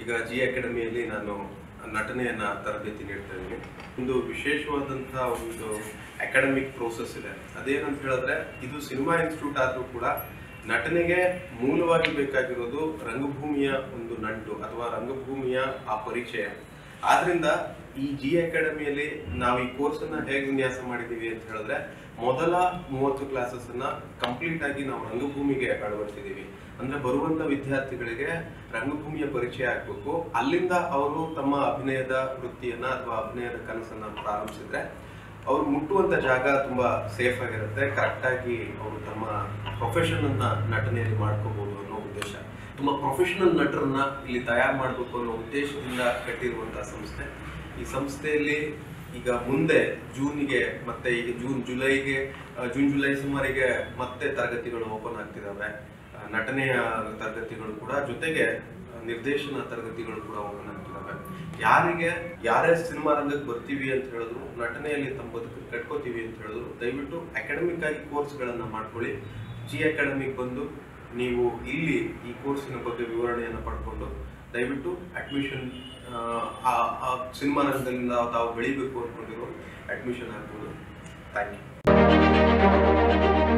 ಈಗ ಜಿ ಅಕಾಡೆಮಿಯಲ್ಲಿ ನಾನು ನಟನೆಯನ್ನ ತರಬೇತಿ ನೀಡ್ತಾ ಇದ್ದೀನಿ. ಒಂದು ವಿಶೇಷವಾದಂತಹ ಒಂದು ಅಕಾಡೆಮಿಕ್ ಪ್ರೋಸೆಸ್ ಇದೆ. ಅದೇನಂತ ಹೇಳಿದ್ರೆ ಇದು ಸಿನಿಮಾ ಇನ್ಸ್ಟಿಟ್ಯೂಟ್ ಆದ್ರೂ ಕೂಡ ನಟನೆಗೆ ಮೂಲವಾಗಿ ಬೇಕಾಗಿರೋದು ರಂಗಭೂಮಿಯ ಒಂದು ನಂಟು ಅಥವಾ ರಂಗಭೂಮಿಯ ಆ ಪರಿಚಯ. ಆದ್ರಿಂದ ಈ ಜಿ ಅಕಾಡೆಮಿಯಲ್ಲಿ ನಾವು ಈ ಕೋರ್ಸ್ ಅನ್ನ ಹೇಗೆ ವಿನ್ಯಾಸ ಮಾಡಿದೀವಿ ಅಂತ ಹೇಳಿದ್ರೆ ಮೊದಲ 30 ಕ್ಲಾಸಸ್ ಅನ್ನ ಕಂಪ್ಲೀಟ್ ಆಗಿ ನಾವು ರಂಗಭೂಮಿಗೆ ಅಳವಡಿಸಿದೀವಿ. ಅಂದ್ರೆ ಬರುವಂತ ವಿದ್ಯಾರ್ಥಿಗಳಿಗೆ ರಂಗಭೂಮಿಯ ಪರಿಚಯ ಆಗ್ಬೇಕು. ಅಲ್ಲಿಂದ ಅವರು ತಮ್ಮ ಅಭಿನಯದ ವೃತ್ತಿಯನ್ನ ಅಥವಾ ಅಭಿನಯದ ಕನಸನ್ನ ಪ್ರಾರಂಭಿಸಿದ್ರೆ ಅವ್ರು ಮುಟ್ಟುವಂತ ಜಾಗ ತುಂಬಾ ಸೇಫ್ ಆಗಿರುತ್ತೆ. ಕರೆಕ್ಟ್ ಆಗಿ ಅವರು ತಮ್ಮ ಪ್ರೊಫೆಷನ್ ಅನ್ನ ನಟನೆಯಲ್ಲಿ ಮಾಡ್ಕೋಬಹುದು ಅನ್ನೋ ಉದ್ದೇಶ. ತುಂಬಾ ಪ್ರೊಫೆಷನಲ್ ನಟರನ್ನ ಇಲ್ಲಿ ತಯಾರು ಮಾಡಬೇಕು ಅನ್ನೋ ಉದ್ದೇಶದಿಂದ ಕಟ್ಟಿರುವಂತಹ ಸಂಸ್ಥೆ. ಈ ಸಂಸ್ಥೆಯಲ್ಲಿ ಈಗ ಮುಂದೆ ಜೂನ್ಗೆ ಮತ್ತೆ ಈಗ ಜೂನ್ ಜುಲೈ ಸುಮಾರಿಗೆ ಮತ್ತೆ ತರಗತಿಗಳು ಓಪನ್ ಆಗ್ತಿದಾವೆ. ನಟನೆಯ ತರಗತಿಗಳು ಕೂಡ, ಜೊತೆಗೆ ನಿರ್ದೇಶನ ತರಗತಿಗಳು ಕೂಡ ಓಪನ್ ಆಗ್ತಿದಾವೆ. ಯಾರೇ ಸಿನಿಮಾ ರಂಗಕ್ಕೆ ಬರ್ತೀವಿ ಅಂತ ಹೇಳಿದ್ರು, ನಟನೆಯಲ್ಲಿ ತಮ್ಮ ಬದುಕು ಕಟ್ಕೋತೀವಿ ಅಂತ ಹೇಳಿದ್ರು, ದಯವಿಟ್ಟು ಅಕಾಡೆಮಿಕ್ ಆಗಿ ಕೋರ್ಸ್ಗಳನ್ನ ಮಾಡ್ಕೊಳ್ಳಿ. ಜಿ ಅಕಾಡೆಮಿಕ್ ಬಂದು ನೀವು ಇಲ್ಲಿ ಈ ಕೋರ್ಸಿನ ಬಗ್ಗೆ ವಿವರಣೆಯನ್ನು ಪಡ್ಕೊಂಡು ದಯವಿಟ್ಟು ಅಡ್ಮಿಷನ್ ಸಿನಿಮಾ ರಂಗದಿಂದ ತಾವು ಬೆಳಿಬೇಕು ಅಂದ್ಕೊಂಡಿರೋ ಅಡ್ಮಿಷನ್ ಆಗ್ಬೋದು. Thank you.